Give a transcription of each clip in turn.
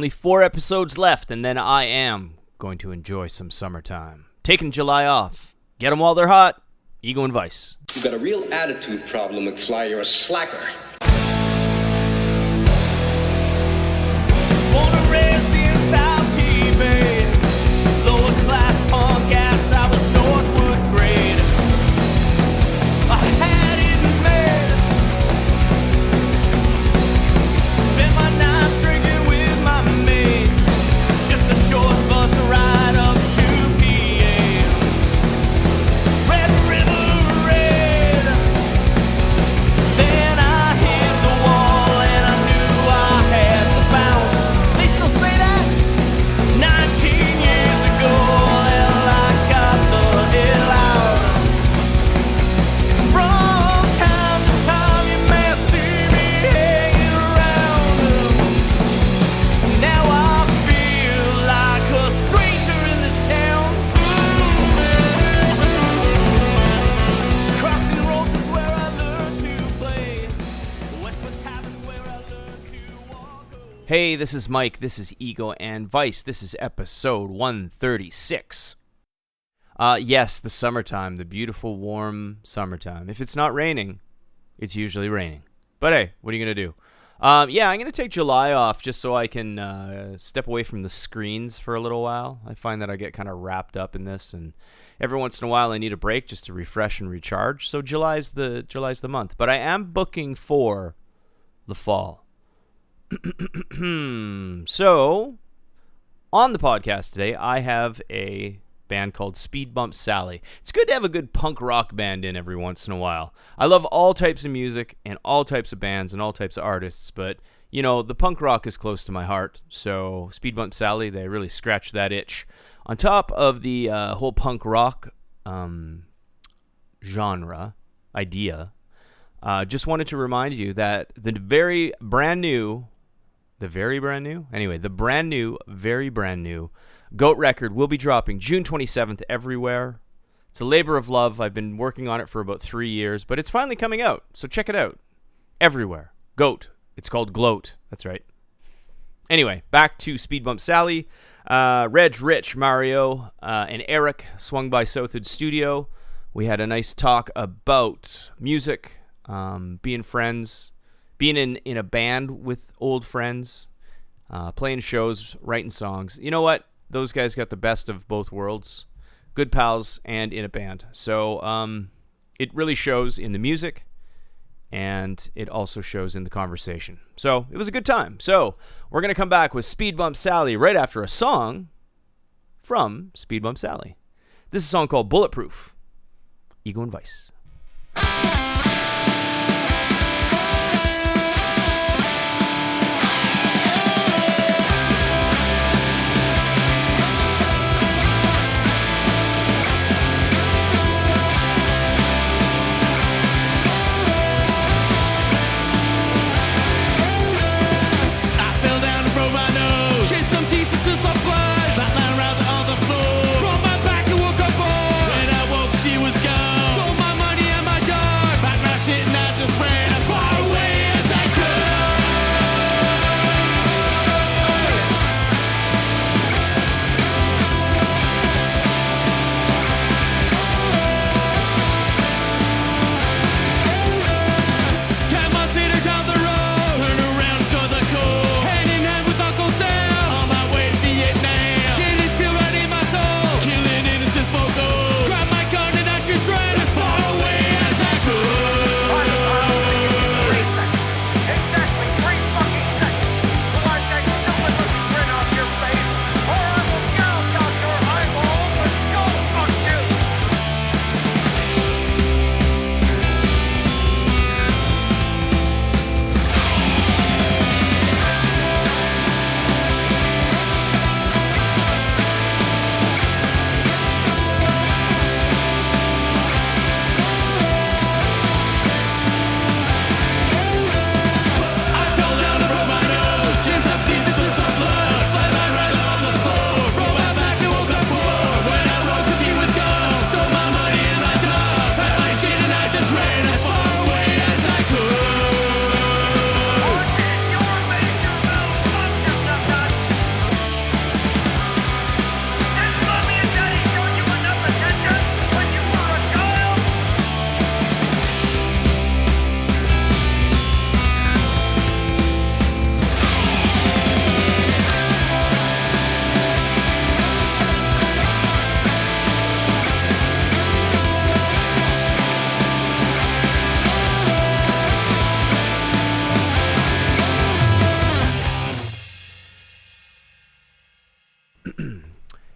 Only 4 episodes left, and then I am going to enjoy some summertime. Taking July off. Get them while they're hot. Ego and Vice. You've got a real attitude problem, McFly. You're a slacker. Born and raised in South Bay, lower class punk ass, I was Northwood grade. I had it made. Spent my nights drinking with my mates. Just a short bus ride up to PA. Red River Red. Then I hit the wall and I knew I had to bounce. They still say that 19 years ago, and I got the hell out. From time to time you may see me hanging around. Now I feel like a stranger in this town. Crossing roads is where I learned to play. Westwood Tavern's where I learned to walk away. Hey, this is Mike. This is Ego and Vice. This is episode 136. Yes, the summertime, the beautiful, warm summertime. If it's not raining, it's usually raining. But hey, what are you going to do? Yeah, I'm going to take July off just so I can step away from the screens for a little while. I find that I get kind of wrapped up in this, and every once in a while I need a break just to refresh and recharge. So July's the month. But I am booking for the fall. So, on the podcast today, I have a band called Speedbump Sally. It's good to have a good punk rock band in every once in a while. I love all types of music and all types of bands and all types of artists, but, you know, the punk rock is close to my heart, so Speedbump Sally, they really scratched that itch. On top of the whole punk rock genre idea, just wanted to remind you that the brand new, very brand new Goat record will be dropping June 27th everywhere. It's a labor of love. I've been working on it for about 3 years, but it's finally coming out, so check it out. Everywhere. Goat. It's called Gloat. That's right. Anyway, back to Speedbump Sally. Reg, Rich, Mario, and Eric swung by Southwood Studio. We had a nice talk about music, being friends, being in a band with old friends, playing shows, writing songs. You know what? Those guys got the best of both worlds. Good pals and in a band. So it really shows in the music, and it also shows in the conversation. So it was a good time. So we're going to come back with Speedbump Sally right after a song from Speedbump Sally. This is a song called Bulletproof. Ego and Vice. She was gone. Sold my money and my dog.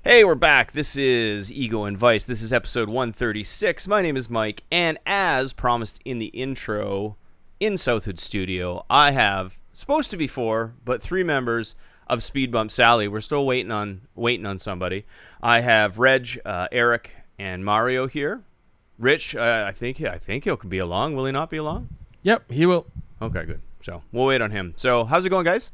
Hey, we're back. This is Ego and Vice. This is episode 136. My name is Mike, and as promised in the intro, in Southwood Studio, I have supposed to be 4, but 3 members of Speedbump Sally. We're still waiting on somebody. I have Reg, Eric, and Mario here. Rich, I think he'll be along. Will he not be along? Yep, he will. Okay, good. So we'll wait on him. So how's it going, guys?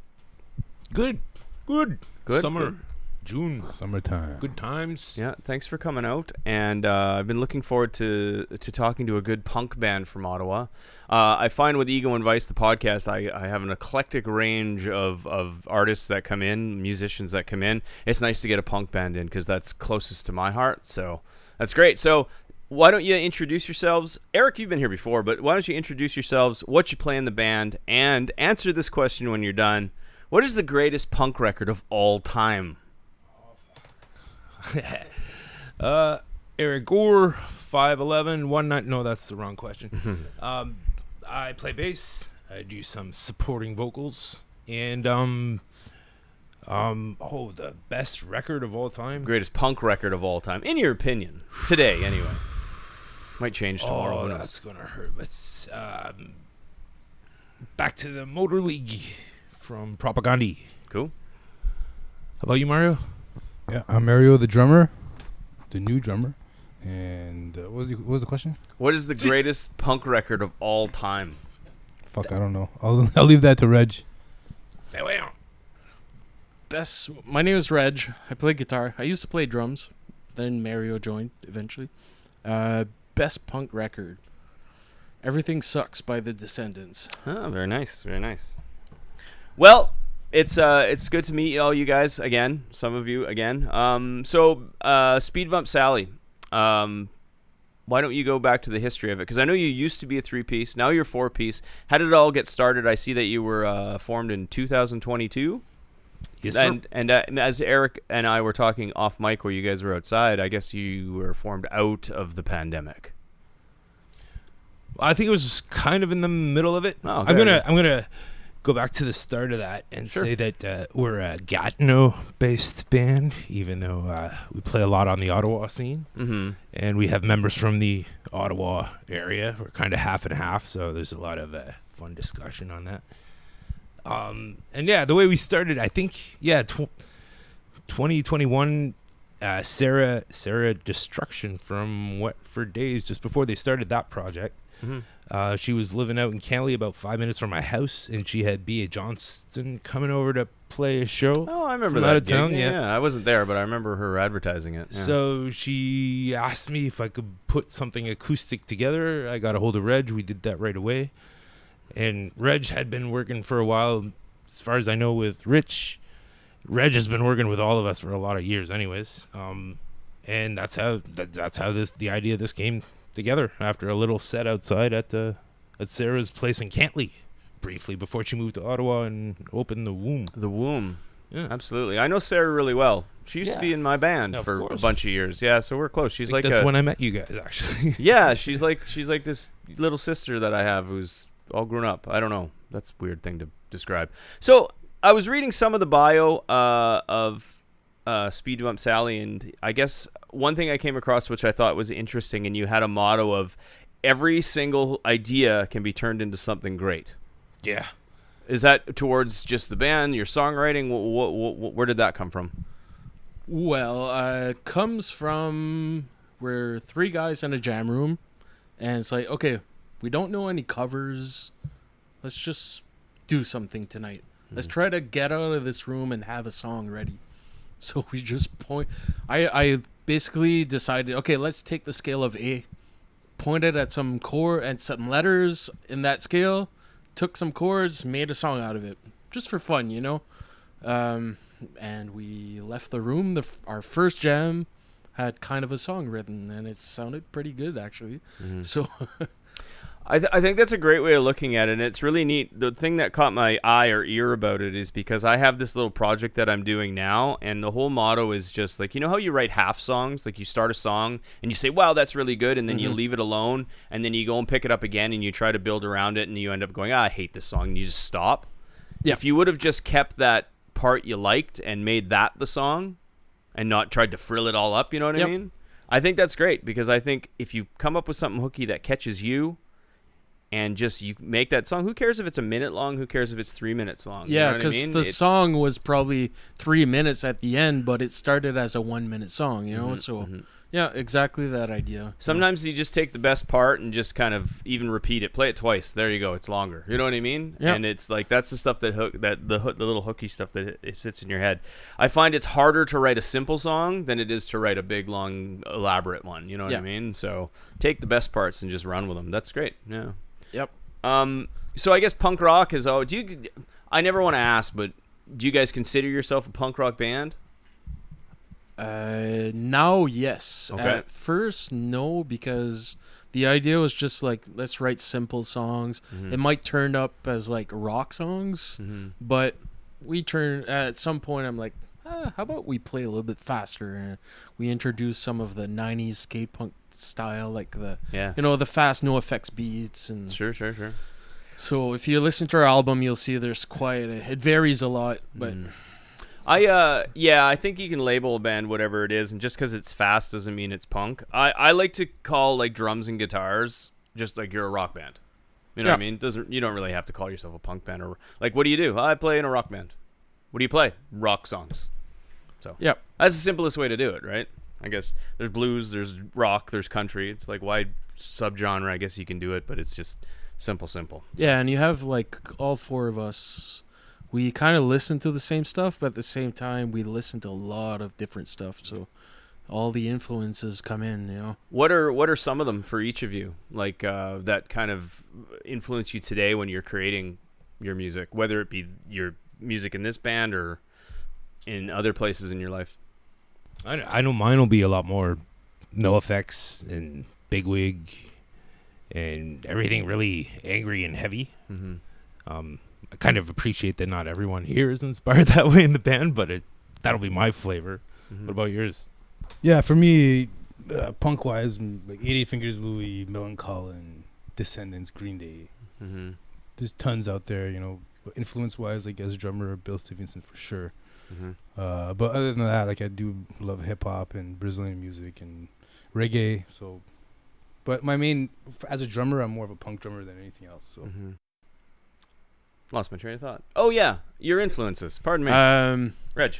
Good. Summer, Good. June, Summertime. good times. Yeah, thanks for coming out. And I've been looking forward to talking to a good punk band from Ottawa. I find with Ego and Vice, the podcast, I have an eclectic range of artists that come in, musicians that come in. It's nice to get a punk band in because that's closest to my heart. So that's great. So why don't you introduce yourselves? Eric, you've been here before, but why don't you introduce yourselves, what you play in the band, and answer this question when you're done. What is the greatest punk record of all time? Eric Gore, 5'11", 190. No, that's the wrong question. I play bass. I do some supporting vocals, and the best record of all time. Greatest punk record of all time, in your opinion, today anyway. Might change tomorrow. Oh, who knows? that's gonna hurt. But back to the Motor League from Propaganda. Cool. How about you, Mario? Yeah, I'm Mario, the drummer, the new drummer. And what was the question? What is the greatest punk record of all time? Fuck, I don't know. I'll leave that to Reg. My name is Reg. I play guitar. I used to play drums. Then Mario joined eventually. Best punk record. Everything Sucks by the Descendants. Oh, very nice, very nice. Well, it's good to meet all you guys again. Some of you again. Speedbump Sally. Why don't you go back to the history of it? Because I know you used to be a 3-piece. Now you're 4-piece. How did it all get started? I see that you were formed in 2022. Yes, sir. And as Eric and I were talking off mic where you guys were outside, I guess you were formed out of the pandemic. I think it was kind of in the middle of it. Oh, I'm gonna go back to the start of that and say that we're a Gatineau-based band, even though we play a lot on the Ottawa scene, and we have members from the Ottawa area. We're kind of half and half, so there's a lot of fun discussion on that. And yeah, the way we started, I think, 2021. Sarah Destruction from Wet for Days, just before they started that project. She was living out in Canley, about 5 minutes from my house, and she had B.A. Johnston coming over to play a show. Oh, I remember from that out of gig. town. Yeah, I wasn't there, but I remember her advertising it. Yeah. So she asked me if I could put something acoustic together. I got a hold of Reg. We did that right away. And Reg had been working for a while, as far as I know, with Rich. Reg has been working with all of us for a lot of years anyways. And that's how the idea of this came together after a little set outside at Sarah's place in Cantley briefly before she moved to Ottawa and opened the Womb. The Womb. Yeah. Absolutely. I know Sarah really well. She used to be in my band Of for course. a bunch of years. Yeah, so we're close. She's like that's when I met you guys, actually. yeah, she's like this little sister that I have who's all grown up. I don't know. That's a weird thing to describe. So I was reading some of the bio of Speedbump Sally, and I guess one thing I came across which I thought was interesting, and you had a motto of every single idea can be turned into something great. Yeah. Is that towards just the band, your songwriting? Where did that come from? Well, it comes from we're 3 guys in a jam room, and it's like, okay, we don't know any covers. Let's just do something tonight. Let's try to get out of this room and have a song ready. So we just I basically decided, okay, let's take the scale of A, pointed at some chord and some letters in that scale, took some chords, made a song out of it, just for fun, you know. And we left the room. Our first jam had kind of a song written, and it sounded pretty good, actually. So I think that's a great way of looking at it, and it's really neat. The thing that caught my eye or ear about it is because I have this little project that I'm doing now, and the whole motto is just like, you know how you write half songs? Like you start a song, and you say, wow, that's really good, and then you leave it alone, and then you go and pick it up again, and you try to build around it, and you end up going, I hate this song, and you just stop. Yeah. If you would have just kept that part you liked and made that the song, and not tried to frill it all up. You know what I Yep. mean? I think that's great because I think if you come up with something hooky that catches you, and just you make that song. Who cares if it's a minute long? Who cares if it's 3 minutes long? You know Yeah, what I because mean? the It's- song was probably 3 minutes at the end, but it started as a 1 minute song, you know? So, yeah, exactly that idea. Sometimes you just take the best part and just kind of even repeat it. Play it twice. There you go. It's longer. You know what I mean? Yeah. And it's like that's the stuff that the little hooky stuff that it sits in your head. I find it's harder to write a simple song than it is to write a big, long, elaborate one. You know what I Yeah. mean? So take the best parts and just run with them. That's great. Yeah. Yep. So I guess punk rock is. Oh, I never want to ask, but do you guys consider yourself a punk rock band? Now, yes. Okay. At first, no, because the idea was just like, let's write simple songs. It might turn up as like rock songs, but at some point, I'm like, how about we play a little bit faster? And we introduce some of the 90s skate punk style, like the fast no effects beats. And Sure. so if you listen to our album, you'll see there's it varies a lot, but I think you can label a band whatever it is, and just because it's fast doesn't mean it's punk. I like to call like drums and guitars just like you're a rock band. You know what I mean? You don't really have to call yourself a punk band or like what do you do? I play in a rock band. What do you play? Rock songs. So Yep. that's the simplest way to do it, right? I guess there's blues, there's rock, there's country. It's like wide subgenre. I guess you can do it, but it's just simple. Yeah, and you have like all four of us. We kind of listen to the same stuff, but at the same time, we listen to a lot of different stuff. So all the influences come in, you know. What are some of them for each of you? Like that kind of influence you today when you're creating your music, whether it be your music in this band or in other places in your life? I know mine will be a lot more no effects and bigwig and everything really angry and heavy. I kind of appreciate that not everyone here is inspired that way in the band, but that'll be my flavor. What about yours? Yeah, for me, punk wise, like 80 Fingers Louie, Millencolin, Descendants, Green Day. There's tons out there, you know. Influence wise, like as drummer, Bill Stevenson for sure. But other than that, like I do love hip hop and Brazilian music and reggae. So, but my main as a drummer, I'm more of a punk drummer than anything else. So. Lost my train of thought. Oh yeah, your influences. Pardon me. Reg.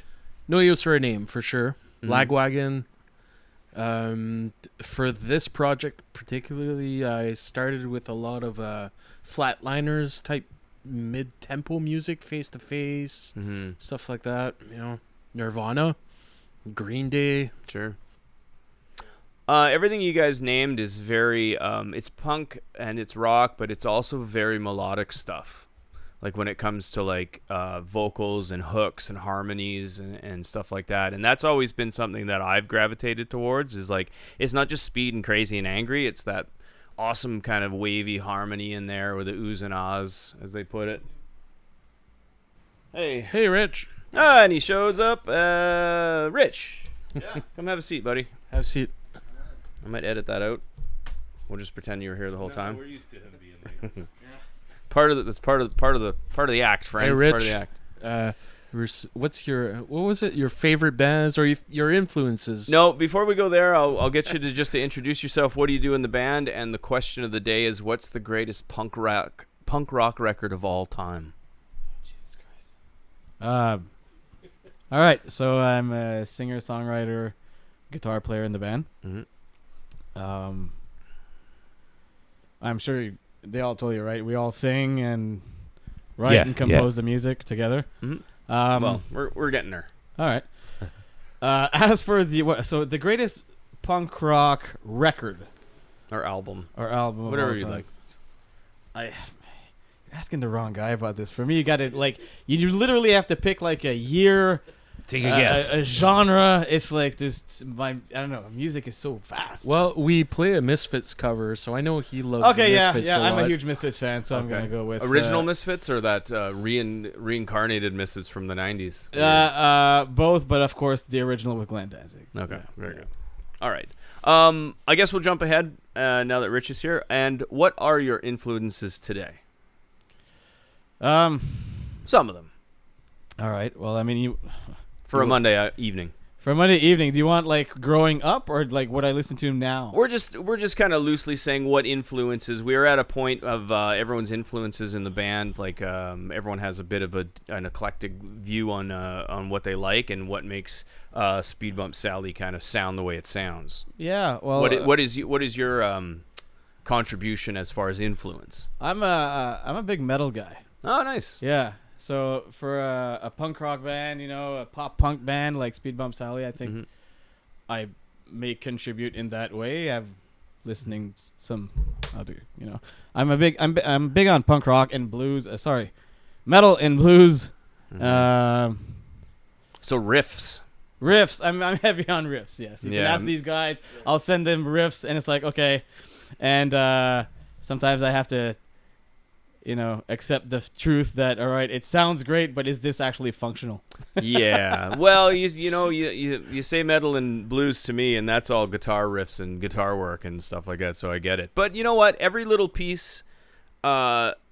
No Use for a Name for sure. Lagwagon. For this project particularly, I started with a lot of Flatliners type mid-tempo music, Face to Face, stuff like that. You know, Nirvana, Green Day. Sure. Everything you guys named is very. It's punk and it's rock, but it's also very melodic stuff. Like when it comes to like vocals and hooks and harmonies and stuff like that. And that's always been something that I've gravitated towards is like, it's not just speed and crazy and angry. It's that awesome kind of wavy harmony in there with the oohs and ahs, as they put it. Hey, Rich. and he shows up. Rich, come have a seat, buddy. Have a seat. I might edit that out. We'll just pretend you were here the whole time. We're used to him being there. That's part of the act, friends. Hey, Rich. Part of the act. What was it? Your favorite bands or your influences? No, before we go there, I'll get you to introduce yourself. What do you do in the band? And the question of the day is, what's the greatest punk rock record of all time? Jesus Christ. All right, so I'm a singer, songwriter, guitar player in the band. I'm sure they all told you, right? We all sing and write and compose the music together. Well, we're getting there. All right. As for the greatest punk rock record Our album. or album, of Whatever all you time. like. You're asking the wrong guy about this. For me, you got to you literally have to pick like a year. Take a guess. A genre. It's like I don't know. Music is so fast. Well, we play a Misfits cover, so I know he loves Misfits a I'm lot. a huge Misfits fan, so I'm gonna go with Original Misfits or that reincarnated Misfits from the 90s? both, but of course the original with Glenn Danzig. Okay, very good. All right. I guess we'll jump ahead now that Rich is here. And what are your influences today? Some of them. All right. Well, I mean, For a Monday evening. For Monday evening, do you want like growing up or like what I listen to now? We're just kind of loosely saying what influences. We're at a point of everyone's influences in the band. Like everyone has a bit of an eclectic view on what they like and what makes Speedbump Sally kind of sound the way it sounds. Yeah. Well, What is your contribution as far as influence? I'm a big metal guy. Oh, nice. Yeah. So for a punk rock band, a pop punk band like Speedbump Sally, I think I may contribute in that way. I've listening some other, I'm big on punk rock and blues. Metal and blues. So riffs. Riffs. I'm heavy on riffs. Yes. You can ask these guys. I'll send them riffs, and it's like okay, and sometimes I have to. Accept the truth that all right, it sounds great, but is this actually functional? Yeah. Well, you say metal and blues to me, and that's all guitar riffs and guitar work and stuff like that. So I get it. But you know what? Every little piece,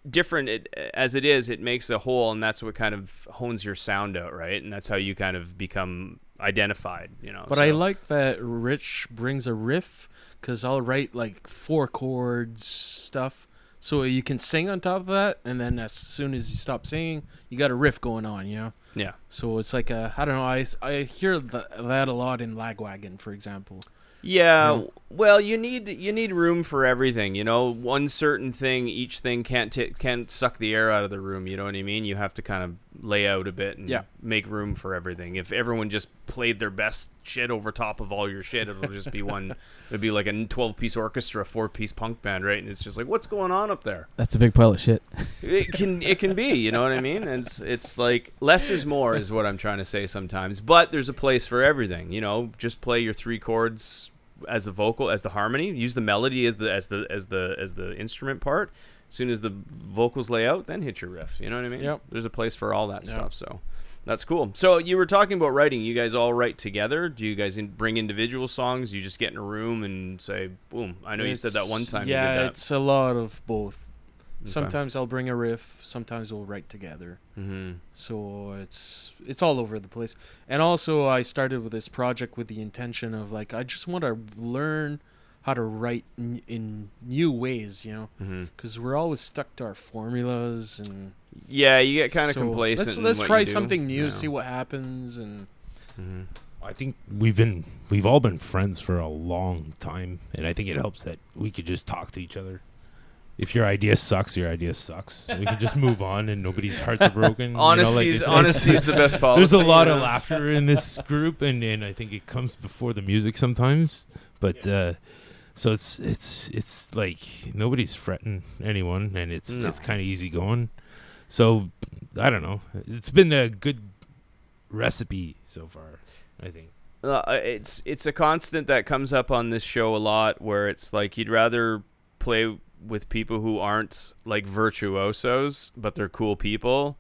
different as it is, it makes a whole, and that's what kind of hones your sound out, right? And that's how you kind of become identified. But I like that Rich brings a riff because I'll write like 4 chords stuff. So you can sing on top of that, and then as soon as you stop singing, you got a riff going on, Yeah. So it's like I don't know, I hear that a lot in Lagwagon, for example. Yeah, well, you need room for everything. One certain thing, each thing can't suck the air out of the room. You know what I mean? You have to kind of lay out a bit and make room for everything. If everyone just played their best shit over top of all your shit, it'll just be it'd be like a 12-piece orchestra, 4-piece punk band, right? And it's just like, what's going on up there? That's a big pile of shit. It can be, you know what I mean? And it's like less is more is what I'm trying to say sometimes. But there's a place for everything. Just play your 3 chords as the vocal, as the harmony. Use the melody as the instrument part. As soon as the vocals lay out, then hit your riff. You know what I mean? Yep. There's a place for all that stuff. So that's cool. So you were talking about writing. You guys all write together? Do you guys bring individual songs? You just get in a room and say, boom. I know you said that one time. Yeah, you did that. it's a lot of both. Okay. Sometimes I'll bring a riff. Sometimes we'll write together. Mm-hmm. So it's all over the place. And also I started with this project with the intention of like I just want to learn how to write in new ways, because we're always stuck to our formulas and yeah, you get kind of complacent. Let's try something new, see what happens, and I think we've all been friends for a long time, and I think it helps that we could just talk to each other. If your idea sucks, your idea sucks. We can just move on, and nobody's hearts are broken. Honesty is the best policy. There's a lot of laughter in this group, and I think it comes before the music sometimes. But so it's like nobody's fretting anyone, and it's kind of easy going. So I don't know. It's been a good recipe so far, I think. It's a constant that comes up on this show a lot, where it's like you'd rather play with people who aren't like virtuosos, but they're cool people,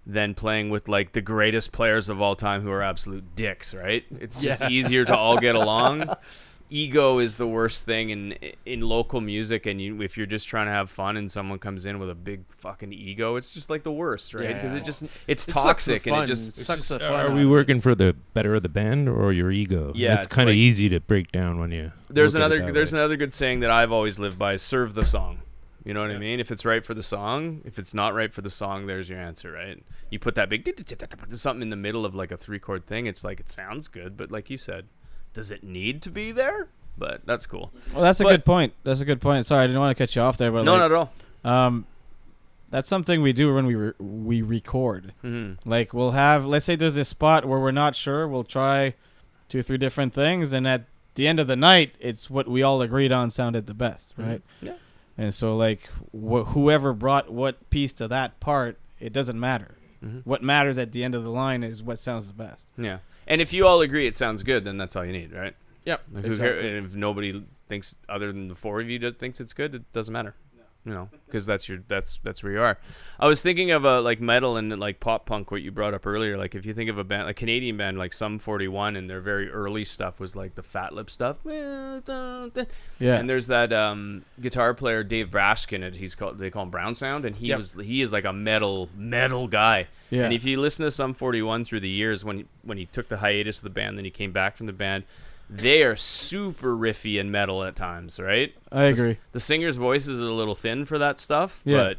than playing with like the greatest players of all time who are absolute dicks, right? It's just easier to all get along. Ego is the worst thing in local music, and if you're just trying to have fun and someone comes in with a big fucking ego, it's just like the worst, right? Because it's toxic and it just sucks the fun. Are we working for the better of the band or your ego? Yeah, it's kind of like, easy to break down when you. There's another good saying that I've always lived by: serve the song. You know what I mean? If it's right for the song, if it's not right for the song, there's your answer, right? You put that big something in the middle of like a 3-chord thing. It's like it sounds good, but like you said, does it need to be there? But that's cool. Well, that's a good point. That's a good point. Sorry, I didn't want to cut you off there, but no, not at all. That's something we do when we record. Mm-hmm. Like we'll have, let's say there's this spot where we're not sure. We'll try 2 or 3 different things, and at the end of the night, it's what we all agreed on sounded the best, right? Mm-hmm. Yeah. And so, like, whoever brought what piece to that part, it doesn't matter. Mm-hmm. What matters at the end of the line is what sounds the best. Yeah. And if you all agree it sounds good, then that's all you need, right? Yep. Like Exactly. and if nobody thinks, other than the 4 of you, thinks it's good, it doesn't matter. You know, because that's where you are. I was thinking of like metal and like pop punk, what you brought up earlier. Like if you think of a band, a Canadian band like Sum 41, and their very early stuff was like the Fat Lip stuff. Yeah. And there's that guitar player Dave Braskin. They call him Brown Sound, and he is like a metal guy. Yeah. And if you listen to Sum 41 through the years, when he took the hiatus of the band, then he came back from the band. They are super riffy and metal at times, right? I agree. The singer's voice is a little thin for that stuff, but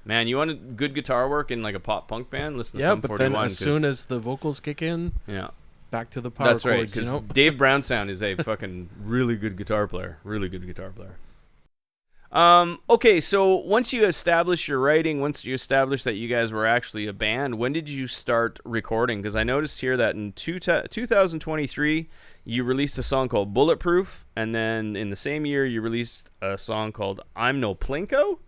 man, you want a good guitar work in like a pop punk band? Listen to Sum 41. Yeah, but then as soon as the vocals kick in, back to the power chords. That's right, because Dave Brownsound is a fucking really good guitar player. Really good guitar player. Okay, so once you establish your writing, once you establish that you guys were actually a band, when did you start recording? Because I noticed here that in 2023, you released a song called Bulletproof, and then in the same year, you released a song called I'm No Plinko,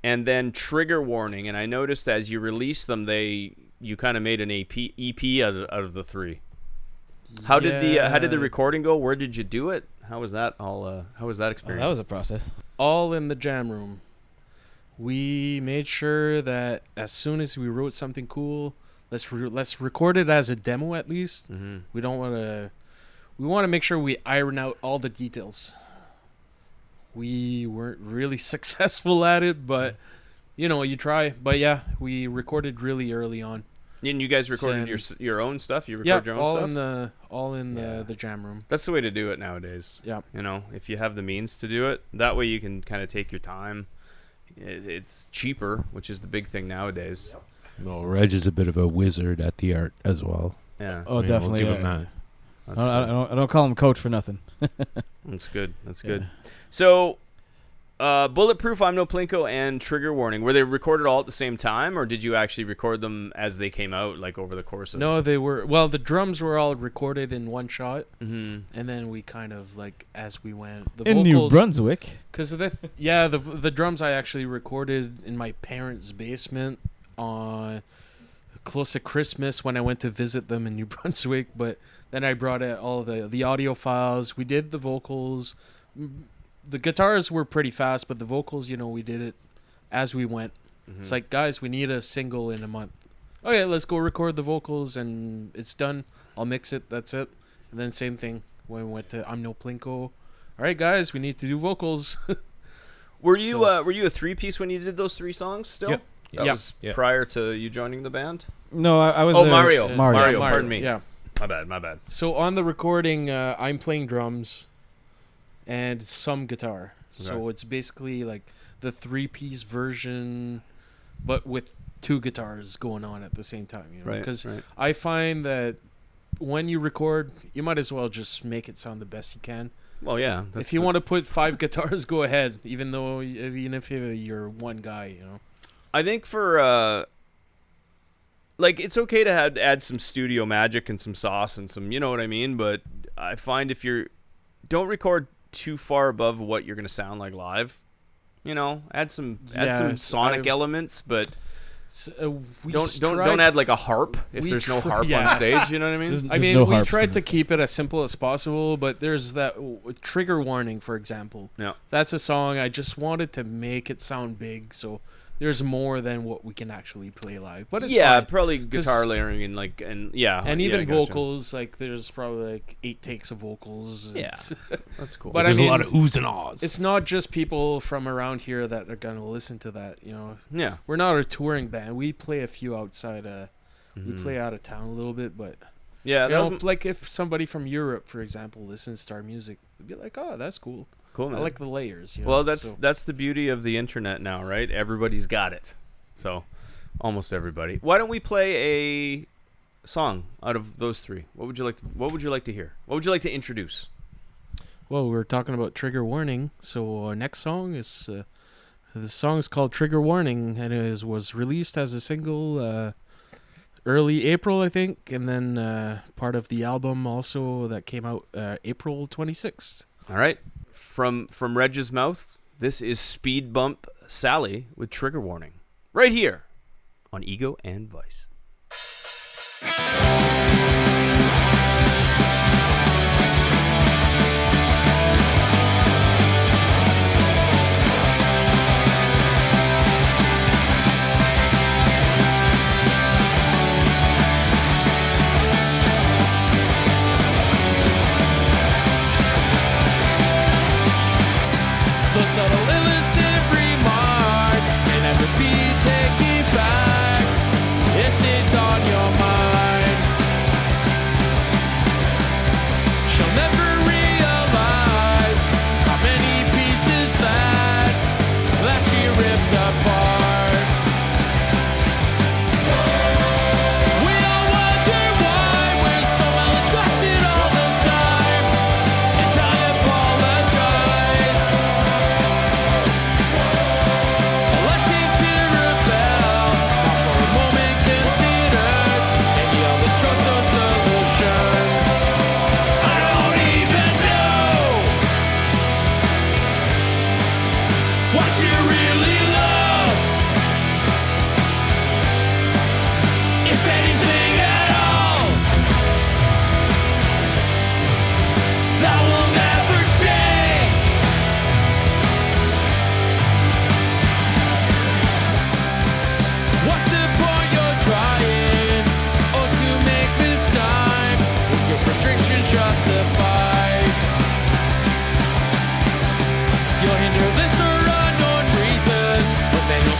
and then Trigger Warning. And I noticed as you released them, you kind of made an EP out of the three. How did the recording go? Where did you do it? How was that all? How was that experience? That was a process. All in the jam room. We made sure that as soon as we wrote something cool, let's record it as a demo at least. Mm-hmm. We want to make sure we iron out all the details. We weren't really successful at it, but you try. But yeah, we recorded really early on. And you guys recorded your own stuff? You record your own stuff? all in the jam room. That's the way to do it nowadays. Yeah. If you have the means to do it, that way you can kind of take your time. It's cheaper, which is the big thing nowadays. No, Reg is a bit of a wizard at the art as well. Yeah. Oh, definitely. We'll give him that. I don't call him coach for nothing. That's good. That's good. So, Bulletproof, I'm No Plinko, and Trigger Warning, were they recorded all at the same time, or did you actually record them as they came out, like over the course of... No, they were... Well, the drums were all recorded in one shot, and then we kind of, like, as we went... The in vocals, New Brunswick? Because, the drums I actually recorded in my parents' basement on close to Christmas when I went to visit them in New Brunswick, but then I brought out all the audio files. We did the vocals... The guitars were pretty fast, but the vocals, we did it as we went. Mm-hmm. It's like, guys, we need a single in a month. Okay, let's go record the vocals, and it's done. I'll mix it. That's it. And then same thing when we went to I'm No Plinko. All right, guys, we need to do vocals. Were you a three-piece when you did those three songs still? Yep. That was prior to you joining the band? No, I was... Oh, Mario. Pardon me. Yeah. My bad. So on the recording, I'm playing drums and some guitar. Okay. So it's basically like the three-piece version, but with two guitars going on at the same time. Because I find that when you record, you might as well just make it sound the best you can. Well, yeah. If you want to put 5 guitars, go ahead. Even if you're one guy, I think for it's okay to add some studio magic and some sauce and some, you know what I mean. But I find if don't record too far above what you're going to sound like live. Add some sonic elements, but don't add like a harp if there's no harp on stage. You know what I mean? We tried to keep it as simple as possible, but there's that Trigger Warning, for example. Yeah, that's a song I just wanted to make it sound big, so there's more than what we can actually play live. But it's fine, probably guitar layering and even vocals. Like there's probably like 8 takes of vocals. Yeah, that's cool. But there's a lot of oohs and ahs. It's not just people from around here that are gonna listen to that. Yeah, we're not a touring band. We play a few outside. We play out of town a little bit, but like if somebody from Europe, for example, listens to our music, they'd be like, "Oh, that's cool." Cool, man. I like the layers. Well, that's the beauty of the internet now, right? Everybody's got it. So, almost everybody. Why don't we play a song out of those 3? What would you like to hear? What would you like to introduce? Well, we're talking about Trigger Warning, so our next song is the song is called Trigger Warning, and it was released as a single early April, I think, and then part of the album also that came out April 26th. All right. From Reg's mouth, this is Speedbump Sally with Trigger Warning, right here on Ego and Vice.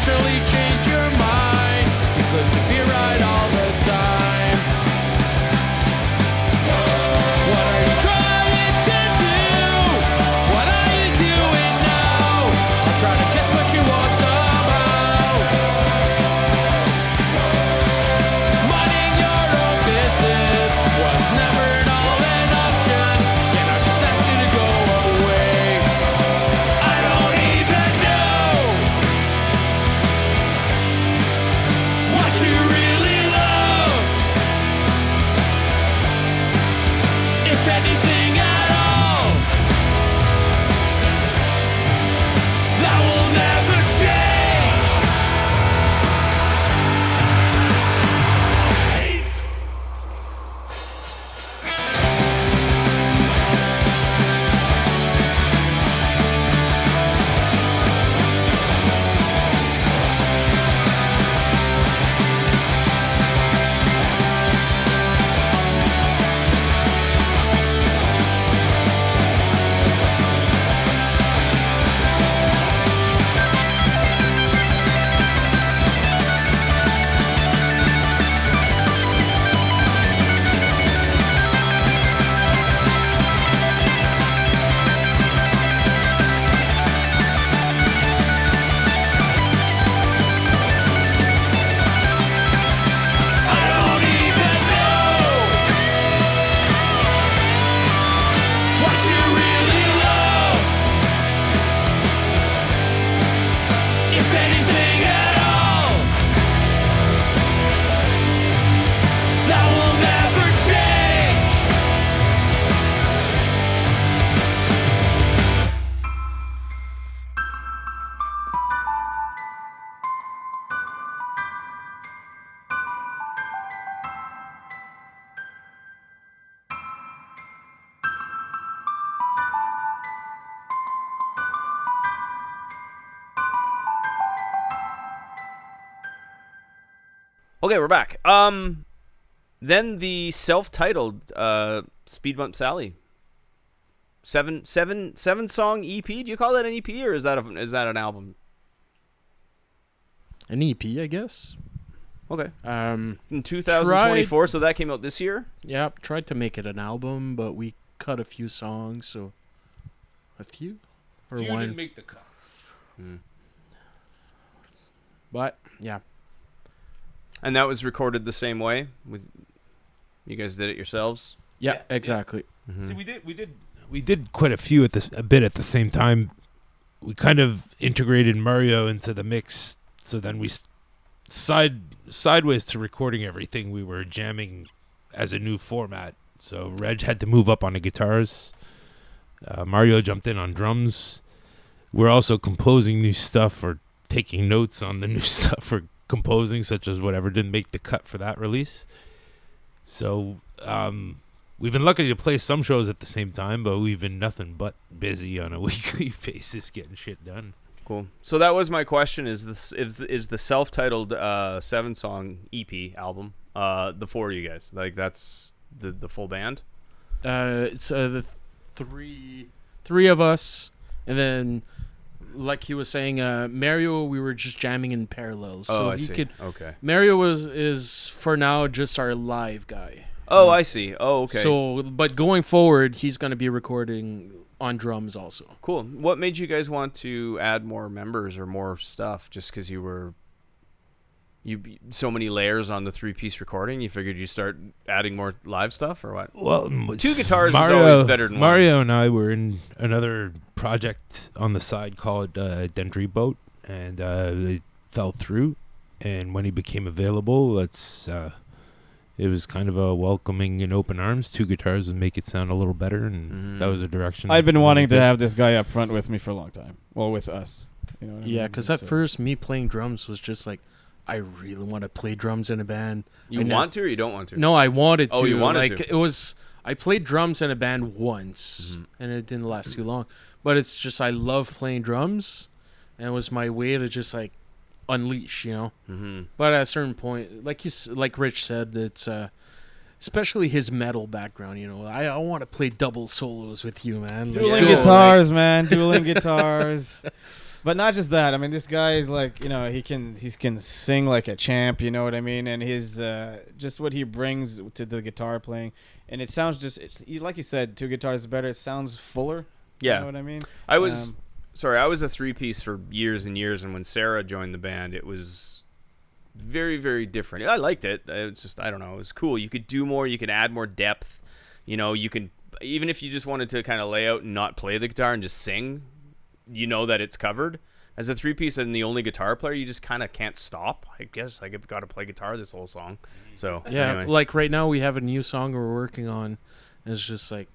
eventually change your mind. You couldn't be right all the time. What are you trying to do? What are you doing now? I'll try to guess what you want somehow. Minding your own business was never an option. Can I just ask you to go away? I don't even know what you really love, if anything at all. That will never change. I don't even know what you really love, if anything at all. That will never change. Okay, we're back. Then the self-titled Speedbump Sally. Seven song EP. Do you call that an EP or is that an album? An EP, I guess. Okay. Um, In 2024, so that came out this year. yeah, tried to make it an album, but we cut a few songs, so a few or You one. didn't make the cut. But yeah, And that was recorded the same way. You guys did it yourselves. yeah, Yeah, exactly. See, we did quite a few a bit at the same time. We kind of integrated Mario into the mix, so then we sideways to recording everything. We were jamming as a new format. So Reg had to move up on the guitars. Mario jumped in on drums. We're also composing new stuff or taking notes on the new stuff we're composing, such as whatever didn't make the cut for that release. So we've been lucky to play some shows at the same time, but we've been nothing but busy on a weekly basis getting shit done. Cool. So that was my question: is the self-titled 7-song EP album the four of you guys? Like that's the full band? It's the three of us, and then like he was saying, Mario, we were just jamming in parallel. So I see. Okay. Mario is for now just our live guy. Oh, I see. Oh, okay. So, but going forward, he's going to be recording on drums also. Cool. What made you guys want to add more members or more stuff? Just because you so many layers on the 3-piece recording, you figured you start adding more live stuff or what? Well, 2 guitars is always better than Mario and I were in another project on the side called Dendry Boat, and it fell through. And when he became available, it was kind of a welcoming and open arms. 2 guitars would make it sound a little better, and that was a direction. I'd been wanting to have this guy up front with me for a long time. Well, with us. You know what I Yeah, mean? because at So- first, me playing drums was just like, I really want to play drums in a band. You want to or you don't want to? No, I wanted to. Oh, you wanted like, to. It was. I played drums in a band once, and it didn't last too long. But it's just I love playing drums, and it was my way to just like unleash, you know. Mm-hmm. But at a certain point, like Rich said, it's especially his metal background. You know, I want to play double solos with you, man. Let's Dueling go. guitars, man. Dueling guitars. But not just that. I mean, this guy is like, you know, he can sing like a champ. You know what I mean? And his just what he brings to the guitar playing, and it sounds just like you said, 2 guitars is better. It sounds fuller. Yeah. You know what I mean? I was I was a 3-piece for years and years, and when Sarah joined the band, it was very, very different. I liked it. It's just, I don't know, it was cool. You could do more. You could add more depth. You know, you can, even if you just wanted to kind of lay out and not play the guitar and just sing, you know that it's covered. As a 3-piece and the only guitar player, you just kind of can't stop. I guess I got to play guitar this whole song. So Yeah, anyway. like right now we have a new song we're working on. And it's just like,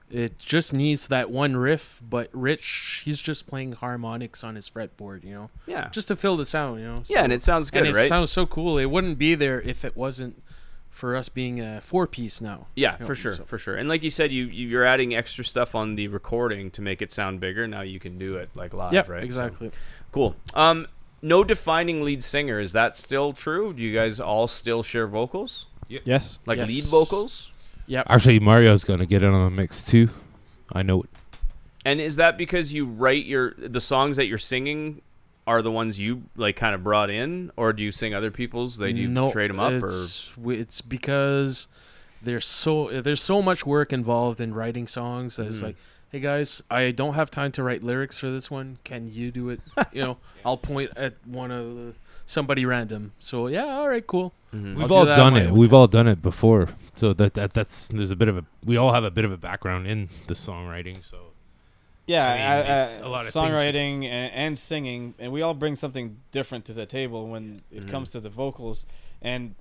it just needs that one riff, but Rich, he's just playing harmonics on his fretboard, you know? Yeah. Just to fill the sound, you know? So, Yeah, and it sounds good, and it right? sounds so cool. It wouldn't be there if it wasn't for us being a 4-piece now. Yeah, You know, for sure, so- for sure. And like you said, you're adding extra stuff on the recording to make it sound bigger. Now you can do it like live, Yep, right? exactly. So, cool. No defining lead singer. Is that still true? Do you guys all still share vocals? Yes. Like Yes. lead vocals? Yep. Actually, Mario's gonna get in on the mix too. I know it. And is that because you write the songs that you're singing are the ones you like kind of brought in, or do you sing other people's? Do you trade them up, or it's because there's so much work involved in writing songs that it's like, hey guys, I don't have time to write lyrics for this one. Can you do it? You know, I'll point at somebody random. So yeah, all right, cool. We've I'll all do that done my it. own We've time. all done it before. So that's there's a bit of a we all have a bit of a background in the songwriting. So Yeah, I mean, it's a lot of things. songwriting and singing, and we all bring something different to the table when it comes to the vocals, and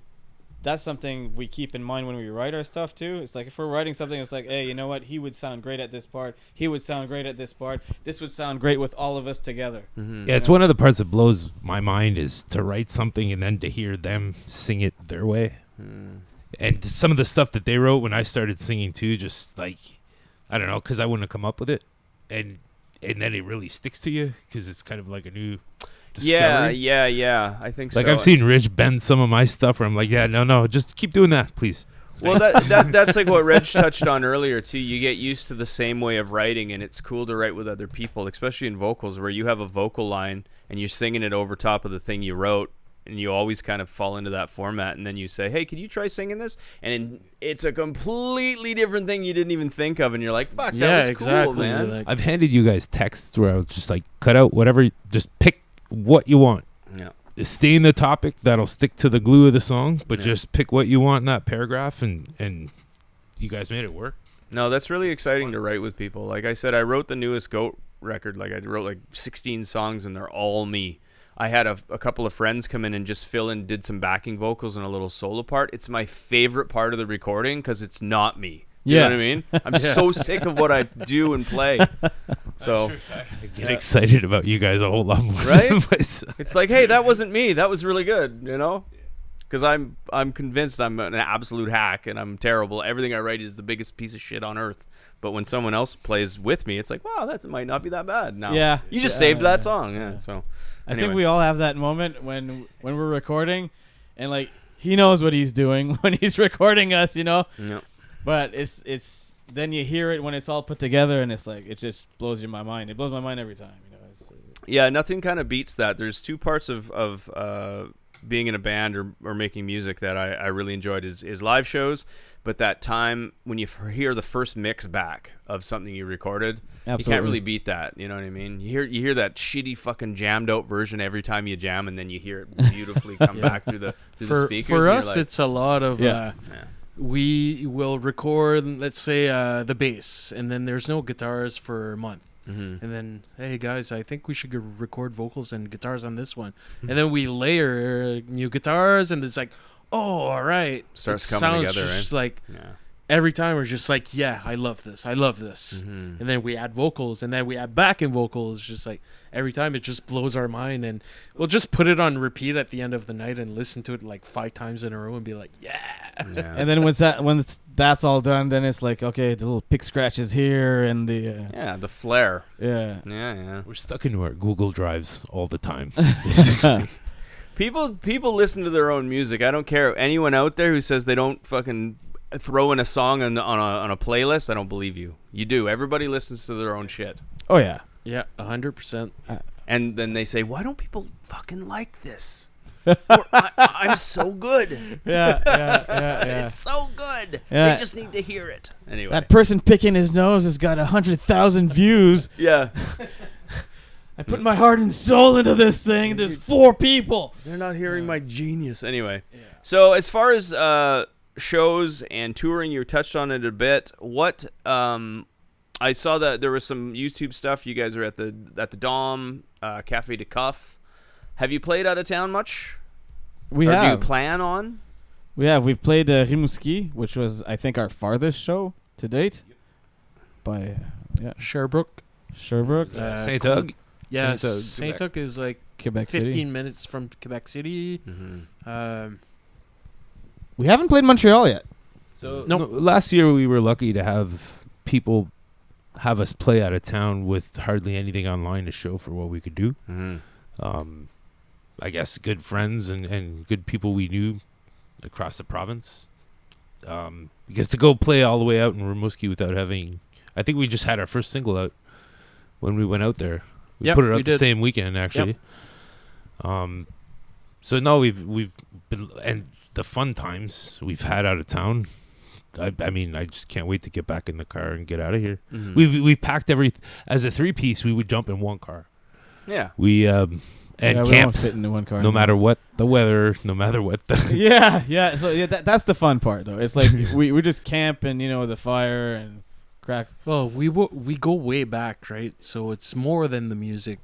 that's something we keep in mind when we write our stuff too. It's like if we're writing something, it's like, hey, you know what? He would sound great at this part. He would sound great at this part. This would sound great with all of us together. yeah, it's one of the parts that blows my mind is to write something and then to hear them sing it their way. And some of the stuff that they wrote when I started singing too, just like I don't know, because I wouldn't have come up with it, and then it really sticks to you because it's kind of like a new discovery. yeah. I think Like so. I've seen Rich bend some of my stuff where I'm like, yeah, no, just keep doing that, please. Well, that's like what Reg touched on earlier too. You get used to the same way of writing, and it's cool to write with other people, especially in vocals, where you have a vocal line and you're singing it over top of the thing you wrote, and you always kind of fall into that format. And then you say, "Hey, can you try singing this?" And it's a completely different thing you didn't even think of, and you're like, "Fuck, that was cool, man." Like, I've handed you guys texts where I was just like, cut out whatever, just pick what you want. Yeah. Stay in the topic, that'll stick to the glue of the song, but Yeah. just pick what you want in that paragraph, and you guys made it work. No, that's really exciting to write with people. Like I said, I wrote the newest Goat record. Like I wrote like 16 songs, and they're all me. I had a couple of friends come in and just did some backing vocals and a little solo part. It's my favorite part of the recording because it's not me. You know what I mean? I'm so sick of what I do and play. So I get excited about you guys a whole lot more. Right? Than myself. it's like, hey, that wasn't me. That was really good, you know? Because I'm convinced I'm an absolute hack and I'm terrible. Everything I write is the biggest piece of shit on earth. But when someone else plays with me, it's like, wow, that might not be that bad. Now, Yeah. you just Yeah, saved that yeah, song. Yeah. So I anyway. think we all have that moment when we're recording, and like he knows what he's doing when he's recording us, you know. Yeah. But it's then you hear it when it's all put together, and it's like it just blows my mind. It blows my mind every time, you know. Yeah, nothing kind of beats that. There's two parts of being in a band or making music that I really enjoyed is live shows, but that time when you hear the first mix back of something you recorded, you Absolutely. can't really beat that. You know what I mean? You hear that shitty fucking jammed out version every time you jam, and then you hear it beautifully come back through the speakers. for and you're us, like, it's a lot of. Yeah. yeah. We will record, let's say, the bass, and then there's no guitars for a month. Mm-hmm. And then, hey guys, I think we should record vocals and guitars on this one. And then we layer new guitars, and it's like, oh, all right. Starts It coming sounds together, just right? like Yeah. every time we're just like, yeah, I love this. Mm-hmm. And then we add vocals, and then we add backing vocals. Just like every time it just blows our mind, and we'll just put it on repeat at the end of the night and listen to it like 5 times in a row and be like, yeah. Yeah. And then when that's all done, then it's like, okay, the little pick scratches here and the Yeah, the flair. yeah. Yeah. We're stuck into our Google Drives all the time. People listen to their own music. I don't care. Anyone out there who says they don't fucking throw in a song on a playlist, I don't believe you. You do. Everybody listens to their own shit. Oh yeah. Yeah, 100%. And then they say, why don't people fucking like this? Or, I'm so good. Yeah. It's so good. Yeah. They just need to hear it. Anyway. That person picking his nose has got 100,000 views. Yeah. I put my heart and soul into this thing. There's 4 people. They're not hearing my genius. Anyway. Yeah. So as far as shows and touring, you touched on it a bit. What I saw that there was some YouTube stuff. You guys are at the Dom, Cafe de Cuff. Have you played out of town much? We or have. do you plan on? We've played Rimouski, which was, I think, our farthest show to date. By Sherbrooke. Sherbrooke. St. Doug. Yeah, St. Doug, St. Doug is like Quebec 15 City. minutes from Quebec City. Mm-hmm. We haven't played Montreal yet. So Nope. last year we were lucky to have people have us play out of town with hardly anything online to show for what we could do. Mm-hmm. I guess good friends and good people we knew across the province. Because to go play all the way out in Rimouski without having, I think we just had our first single out when we went out there. We Yep, put it we out the did. same weekend actually. So no, we've been, and the fun times we've had out of town. I mean, I just can't wait to get back in the car and get out of here. Mm-hmm. We've packed as a 3-piece. We would jump in one car. Yeah. We We camp won't fit into one car. no anymore. matter what the weather, no matter what the Yeah. So that's the fun part, though. It's like we just camp and the fire and crack. Well, we go way back, right? So it's more than the music.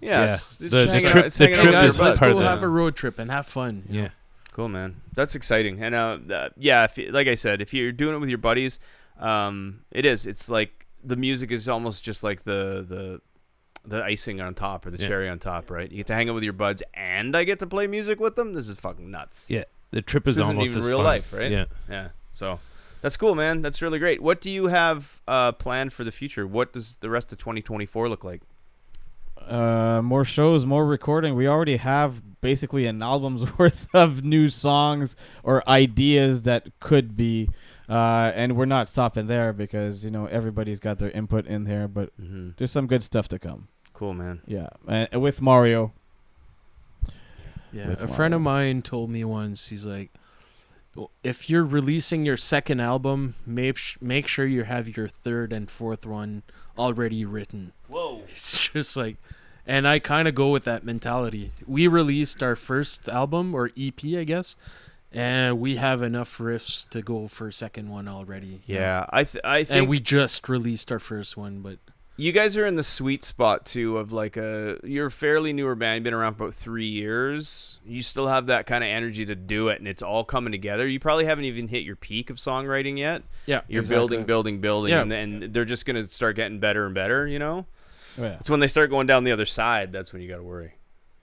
Yeah. The It's hanging out- trip- it's the hanging out trip with is your Let's buds. part go of have that. a road trip and have fun. you know? yeah. Cool, man. That's exciting. And if you, like I said, if you're doing it with your buddies, it is. It's like the music is almost just like the icing on top or the cherry on top, right? You get to hang out with your buds, and I get to play music with them. This is fucking nuts. Yeah, the trip is This isn't almost even as real fun. life, right? Yeah. Yeah. So that's cool, man. That's really great. What do you have planned for the future? What does the rest of 2024 look like? More shows, more recording. We already have basically an album's worth of new songs or ideas that could be, and we're not stopping there because everybody's got their input in there. But there's some good stuff to come. Cool, man. Yeah, and with Mario. Yeah, With a friend of mine told me once, he's like, if you're releasing your second album, make sure you have your third and fourth one already written. Whoa. It's just like, and I kind of go with that mentality. We released our first album, or EP, I guess, and we have enough riffs to go for second one already. you know? Yeah, I think And we just released our first one, but you guys are in the sweet spot too of like you're a fairly newer band, been around for about 3 years. You still have that kind of energy to do it, and it's all coming together. You probably haven't even hit your peak of songwriting yet. yeah, You're exactly. building, Yeah. and they're just gonna start getting better and better. Oh, yeah. It's when they start going down the other side that's when you got to worry.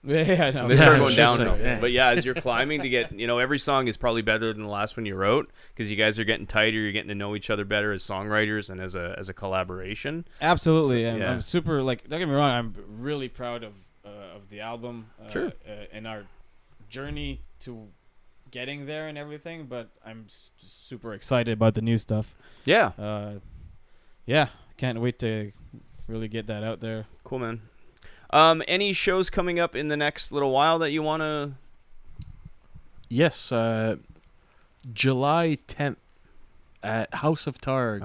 Yeah, no. They start Yeah, going it's just down, like, yeah. but yeah, as you're climbing to get, every song is probably better than the last one you wrote because you guys are getting tighter. You're getting to know each other better as songwriters and as a collaboration. Absolutely, So, and yeah. I'm super don't get me wrong. I'm really proud of the album, Sure. And our journey to getting there and everything. But I'm super excited about the new stuff. Yeah, Yeah, can't wait to really get that out there. cool, man. Any shows coming up in the next little while that you want to? Yes, July 10th at House of Targ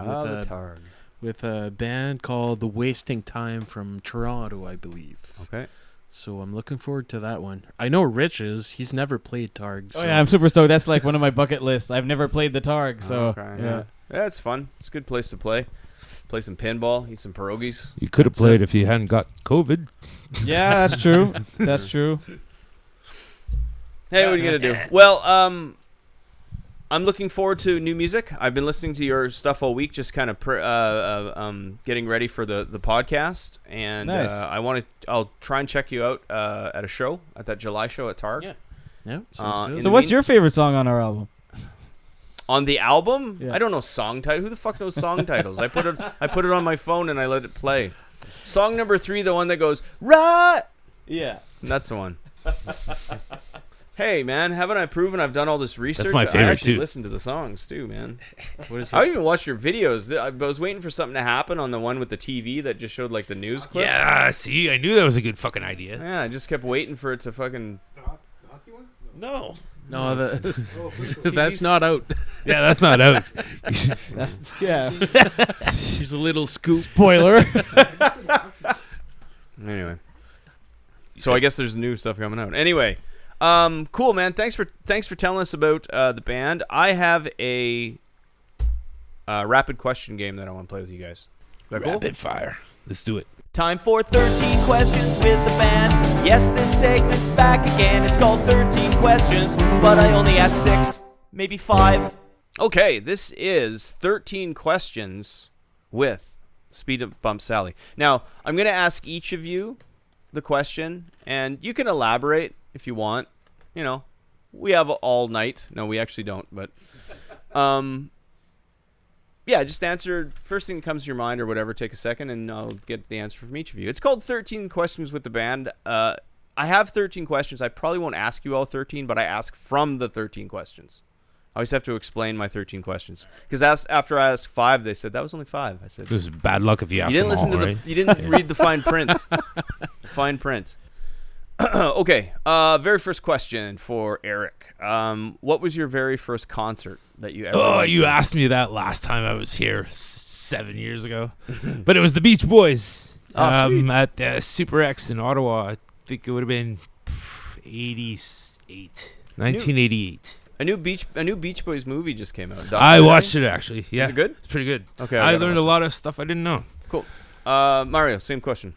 Targ. with a band called The Wasting Time from Toronto, I believe. Okay. So I'm looking forward to that one. I know Rich is. He's never played Targ. So Oh yeah, I'm super stoked. That's like one of my bucket lists. I've never played the Targ, so Yeah, it's fun. It's a good place to play. Play some pinball, eat some pierogies. You could have played if you hadn't got COVID. Yeah, that's true. That's true. Hey, what are you gonna do? Well, I'm looking forward to new music. I've been listening to your stuff all week, just kind of getting ready for the podcast, and Nice. I'll try and check you out at a show, at that July show at Targ. Yeah. Yeah. In Sounds good. the So, what's mean- your favorite song on our album? On the album, Yeah. I don't know song title. Who the fuck knows song titles? I put it on my phone and I let it play. Song number 3, the one that goes right. Yeah. That's the one. Hey, man, haven't I proven I've done all this research? my favorite, I actually too. listen to the songs, too, man. What is I it? even watched your videos. I was waiting for something to happen on the one with the TV that just showed, like, the news clip. Yeah, see, I knew that was a good fucking idea. Yeah, I just kept waiting for it to fucking... No. No, that's not out. Yeah, that's not out. Yeah. Here's a little scoop. Spoiler. Anyway. So I guess there's new stuff coming out. Anyway, cool, man. Thanks for telling us about the band. I have a rapid question game that I want to play with you guys. Is that cool? Rapid fire. Let's do it. Time for 13 questions with the band. Yes, this segment's back again. It's called 13 questions, but I only asked 6, maybe 5. Okay, this is 13 questions with Speedbump Sally. Now, I'm going to ask each of you the question, and you can elaborate if you want. You know, we have all night. No, we actually don't, but yeah, just answer first thing that comes to your mind or whatever. Take a second, and I'll get the answer from each of you. It's called 13 questions with the band. I have 13 questions. I probably won't ask you all 13, but I ask from the 13 questions. I always have to explain my 13 questions because after I asked 5, they said that was only 5. I said This is bad luck if you ask you didn't them listen all, to right? you didn't read the fine print. Fine print. Okay. Very first question for Eric. What was your very first concert that you ever? Oh, went you to? asked me that last time I was here 7 years ago. But it was the Beach Boys Oh, sweet. at Super X in Ottawa. I think it would have been 1988. A new Beach Boys movie just came out. I Documentary? watched it, actually. Yeah. Is it good? It's pretty good. Okay. I gotta learned a watch lot of stuff I didn't know. it. Cool. Mario, same question.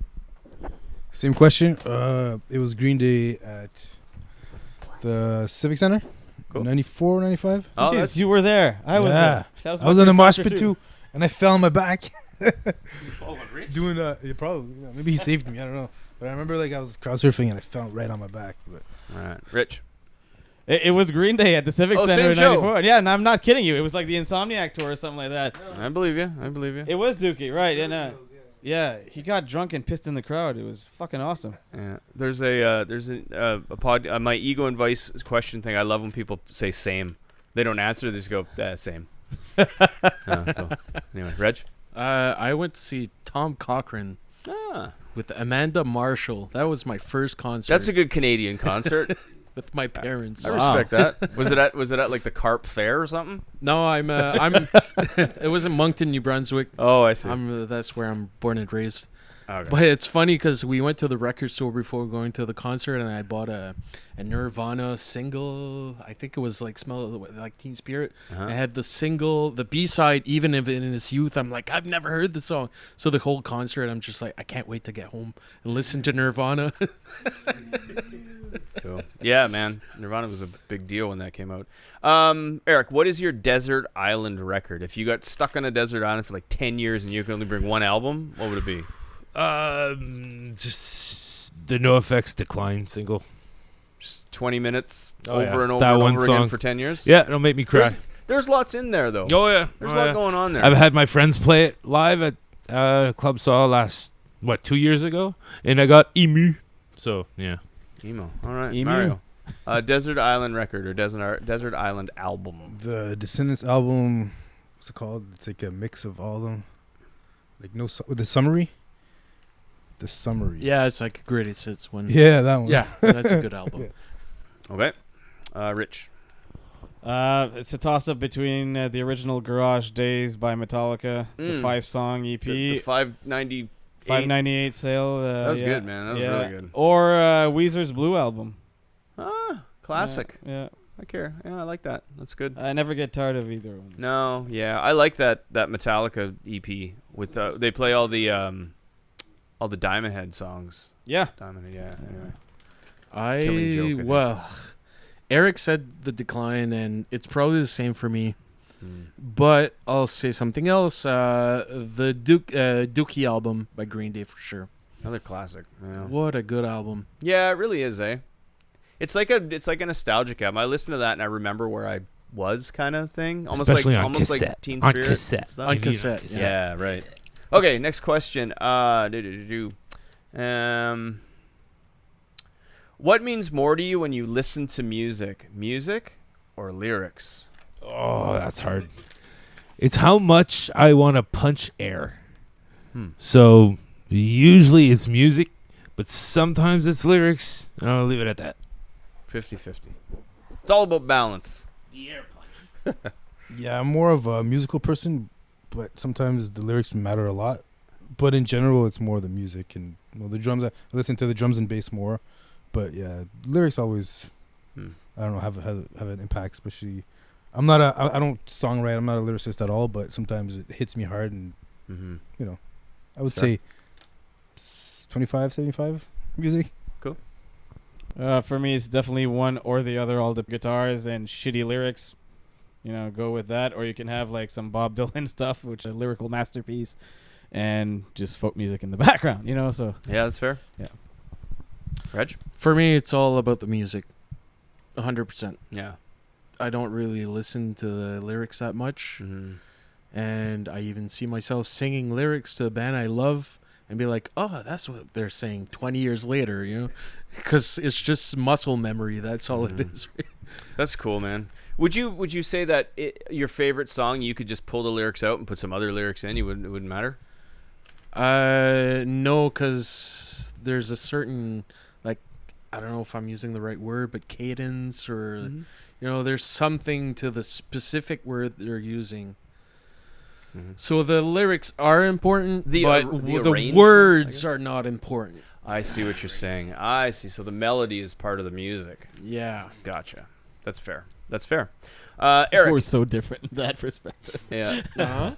Same question. It was Green Day at the Civic Center. Cool. 94, 95. Oh, Jeez, that's you were there. I was Yeah. there. That I was on the my mosh first pit concert too, and I fell on my back. Doing probably maybe he saved me. I don't know, but I remember like I was crowd surfing and I fell right on my back. But all right. Rich. It was Green Day at the Civic Oh, Center same in show. 94. Yeah, and I'm not kidding you. It was like the Insomniac tour or something like that. I believe you. It was Dookie, right? And yeah, he got drunk and pissed in the crowd. It was fucking awesome. Yeah. There's a pod my ego and vice question thing. I love when people say same. They don't answer. They just go same. So, anyway, Reg. I went to see Tom Cochrane with Amanda Marshall. That was my first concert. That's a good Canadian concert. with my parents. I respect that. Was it at like the Carp Fair or something? No, I'm it was in Moncton, New Brunswick. Oh, I see. That's where I'm born and raised. Okay. But it's funny because we went to the record store before going to the concert, and I bought a Nirvana single. I think it was like Smell Like Teen Spirit. I had the single, the B-side, even if in its youth, I'm like, I've never heard the song. So the whole concert, I'm just like, I can't wait to get home and listen to Nirvana. Cool. Yeah, man. Nirvana was a big deal when that came out. Eric, what is your desert island record? If you got stuck on a desert island for like 10 years and you could only bring one album, what would it be? Just the NoFX Decline single. Just 20 minutes Oh, yeah. over and over That and one over again song. for 10 years? Yeah, it'll make me cry. There's lots in there, though. Oh yeah, There's a lot going on there. I've had my friends play it live at Club Saw last 2 years ago, and I got Emu. So yeah. Emo. All right, Emu. Mario. Desert Island record or Desert Island album. the Descendants album, what's it called? It's like a mix of all of them. Like with the summary. The summary. Yeah, it's like a greatest hits one. Yeah, that one. Yeah, that's a good album. Okay. Rich. It's a toss-up between the original Garage Days by Metallica, the 5-song EP, The 590. 598 sale. That was yeah. good, man. That was really good. Or Weezer's Blue album. Classic. Yeah. I care. Yeah, I like that. That's good. I never get tired of either one. No, yeah, I like that Metallica EP with they play all the Diamond Head songs. Yeah. Diamond Head, yeah. Anyway. Killing Joke, I think. Eric said the Decline, and it's probably the same for me. But I'll say something else. The Dookie album by Green Day for sure. Another classic. Yeah. What a good album. Yeah, it really is, eh? It's like a nostalgic album. I listen to that and I remember where I was, kind of thing. Almost Especially like on almost cassette. like Teen On Spirit. cassette. and stuff. On cassette. Yeah, right. Okay, next question. What means more to you when you listen to music? Music or lyrics? Oh, that's hard. It's how much I want to punch air. So usually it's music, but sometimes it's lyrics. And I'll leave it at that. 50-50. It's all about balance. Yeah, I'm more of a musical person, but sometimes the lyrics matter a lot. But in general, it's more the music and the drums. I listen to the drums and bass more. But yeah, lyrics always, I don't know, have an impact. Especially, I don't songwrite. I'm not a lyricist at all. But sometimes it hits me hard, and I would say 25, 75 music. Cool. For me, it's definitely one or the other. All the guitars and shitty lyrics, go with that. Or you can have like some Bob Dylan stuff, which is a lyrical masterpiece, and just folk music in the background. So Yeah, that's fair. Yeah. Reg? For me, it's all about the music. 100%. Yeah. I don't really listen to the lyrics that much. And I even see myself singing lyrics to a band I love and be like, oh, that's what they're saying 20 years later, because it's just muscle memory. That's all it is. That's cool, man. Would you say that your favorite song, you could just pull the lyrics out and put some other lyrics in? It wouldn't matter? No, because there's a certain, I don't know if I'm using the right word, but cadence or, there's something to the specific word they're using. So the lyrics are important, but the words are not important. I see what you're saying. I see. So the melody is part of the music. Yeah. Gotcha. That's fair. Eric. we're so different in that perspective. Yeah. Uh-huh.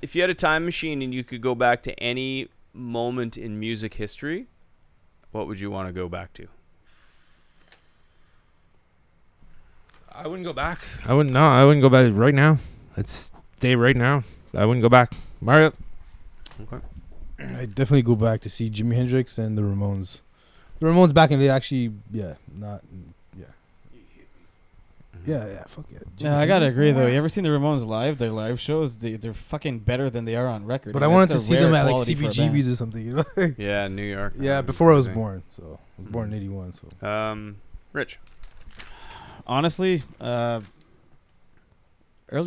If you had a time machine and you could go back to any moment in music history, what would you want to go back to? I wouldn't go back. I wouldn't go back right now. Let's stay right now. I wouldn't go back. Mario? Okay. I'd definitely go back to see Jimi Hendrix and the Ramones. The Ramones back in the day, actually, fuck yeah. Yeah, I gotta agree though. You ever seen the Ramones live? Their live shows, they're fucking better than they are on record. But I wanted to see them at like CBGB's or something, Yeah, New York. Yeah, before I was born. So I was born in '81. So. Rich. Honestly, early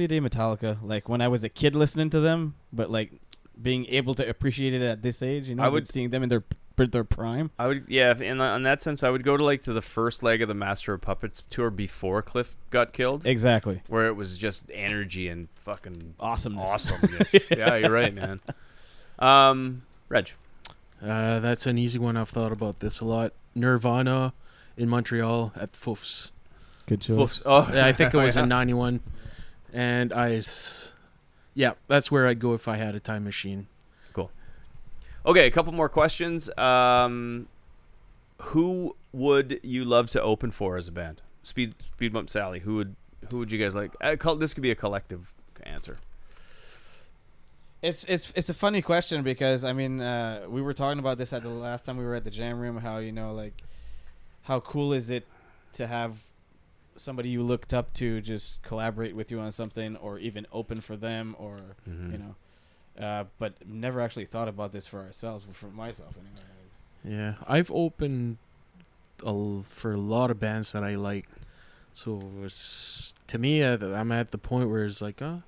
day Metallica, like when I was a kid listening to them, but like being able to appreciate it at this age, I would seeing them in their prime. I would, in that sense, I would go to the first leg of the Master of Puppets tour before Cliff got killed. Exactly. Where it was just energy and fucking awesomeness. Yeah, you're right, man. Reg. That's an easy one. I've thought about this a lot. Nirvana in Montreal at Fouf's. Good show. Oh, Yeah, I think it was in 91. And that's where I'd go if I had a time machine. Cool. Okay, a couple more questions. Who would you love to open for as a band? Speedbump Sally. Who would you guys like? This could be a collective answer. It's a funny question because we were talking about this at the last time we were at the jam room. How how cool is it to have somebody you looked up to just collaborate with you on something, or even open for them, or but never actually thought about this for ourselves, for myself anyway. Yeah, I've opened for a lot of bands that I like. So to me, I'm at the point where it's like, all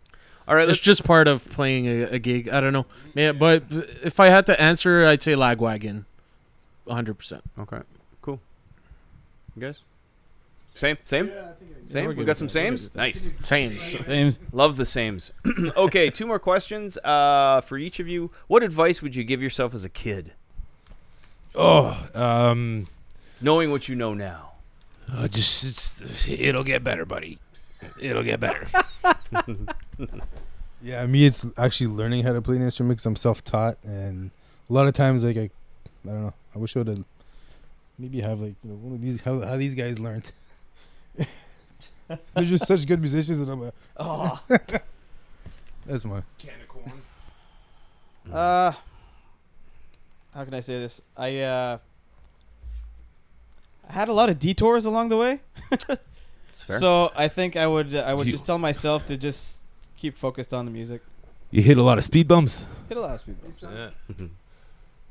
right, it's just part of playing a gig. I don't know, man. But if I had to answer, I'd say Lagwagon, 100%. Okay, cool. You guys? Same? Same? We got some sames? Nice. Sames. Love the sames. Okay, 2 more questions for each of you. What advice would you give yourself as a kid? Knowing what you know now. It'll get better, buddy. It'll get better. Yeah, me, it's actually learning how to play an instrument because I'm self-taught, and a lot of times, like, I don't know. I wish I would have maybe have like one of these how these guys learned. They're just such good musicians, and I'm like, oh, that's my Can of corn. How can I say this? I had a lot of detours along the way. So I think I would just tell myself to just keep focused on the music. You hit a lot of speed bumps. Hit a lot of speed bumps. Yeah.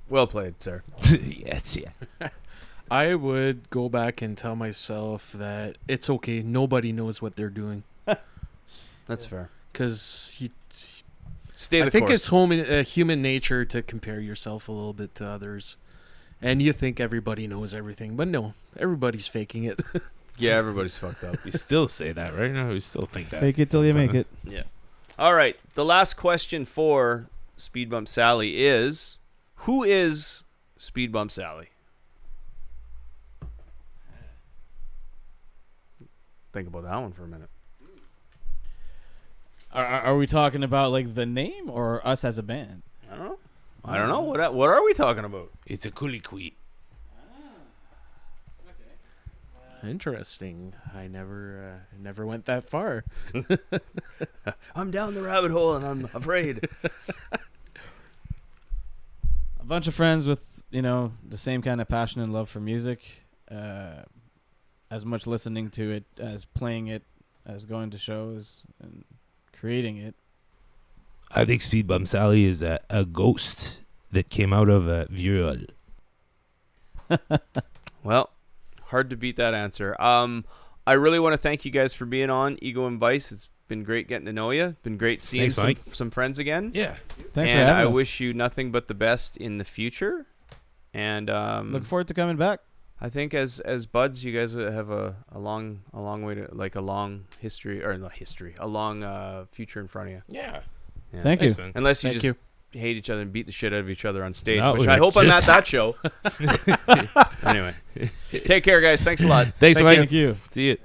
Well played, sir. Yes, yeah. I would go back and tell myself that it's okay. Nobody knows what they're doing. That's fair. Because Stay the I think course. it's human nature to compare yourself a little bit to others. And you think everybody knows everything. But no, everybody's faking it. Yeah, everybody's fucked up. We still say that, right? No, we still think that. Fake it till you make it. Yeah. All right. The last question for Speedbump Sally is, who is Speedbump Sally? Think about that one for a minute. Are we talking about like the name or us as a band? I don't know. What are we talking about? It's a kulikui. Interesting. I never went that far. I'm down the rabbit hole and I'm afraid. A bunch of friends with, the same kind of passion and love for music. As much listening to it as playing it, as going to shows and creating it. I think Speedbump Sally is a ghost that came out of a viol. Well, hard to beat that answer. I really want to thank you guys for being on Ego and Vice. It's been great getting to know you. Been great seeing Thanks, some friends again. Yeah. Thanks and for having I us. wish you nothing but the best in the future. And Look forward to coming back. I think as buds, you guys have a long way to, like, a long history, or not history, a long future in front of you. Yeah. Yeah. Thank Thanks, you. man. Unless you Thank just you. hate each other and beat the shit out of each other on stage, That which would I hope I'm just at that show. Anyway, take care, guys. Thanks a lot. Thanks, Mike. Thank you. See you.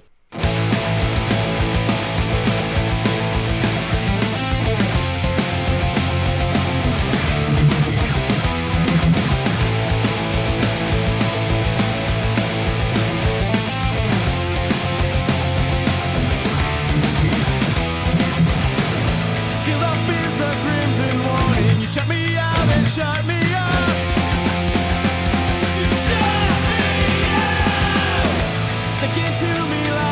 Sealed up is the crimson warning. You shut me out and shut me up. You shut me out. Sticking to me like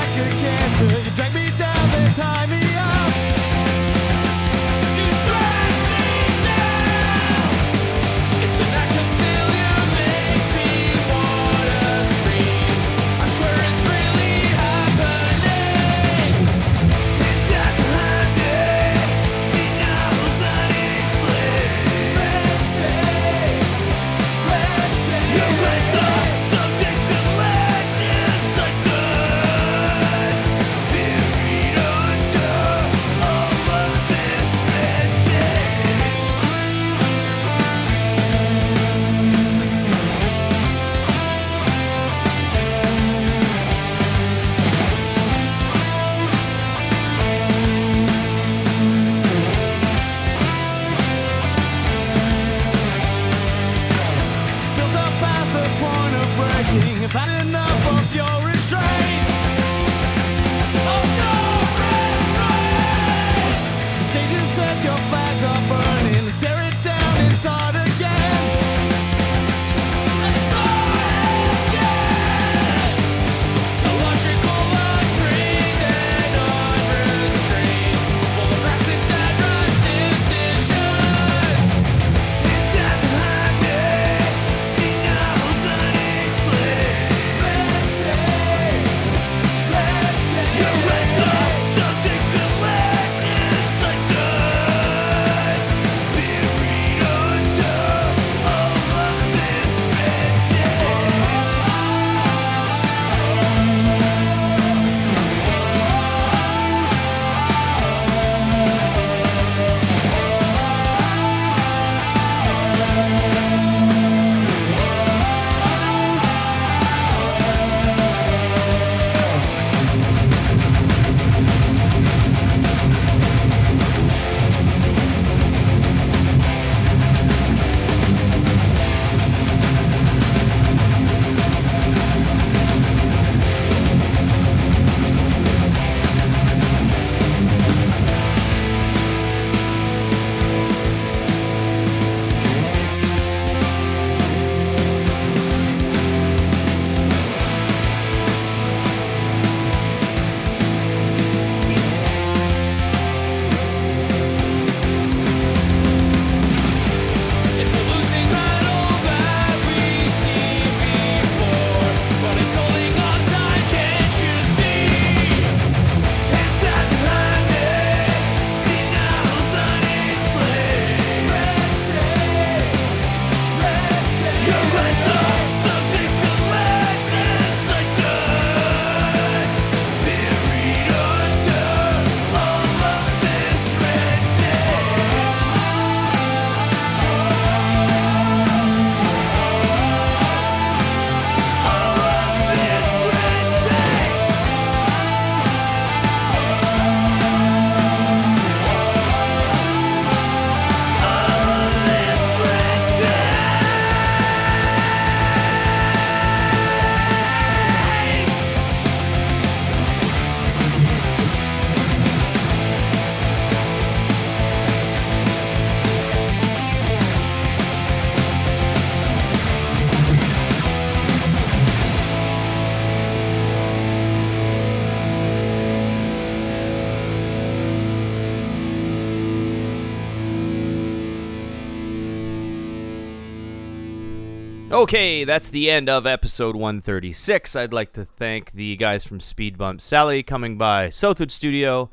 Okay, that's the end of episode 136. I'd like to thank the guys from Speedbump Sally coming by Southwood Studio.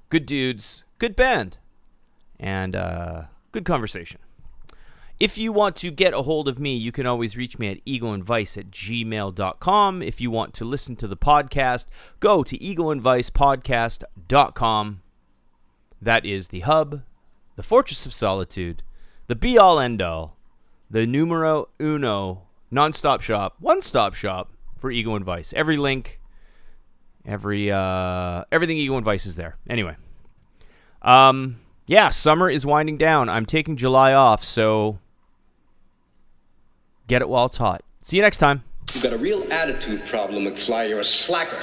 Good dudes, good band, and good conversation. If you want to get a hold of me, you can always reach me at eagleandvice@gmail.com. If you want to listen to the podcast, go to eagleandvicepodcast.com. That is the hub, the fortress of solitude, the be-all, end-all, the numero uno, non-stop shop, one-stop shop for Eagle and Vice. Every link, everything Eagle and Vice is there. Anyway, yeah, summer is winding down. I'm taking July off, so get it while it's hot. See you next time. You've got a real attitude problem, McFly. You're a slacker.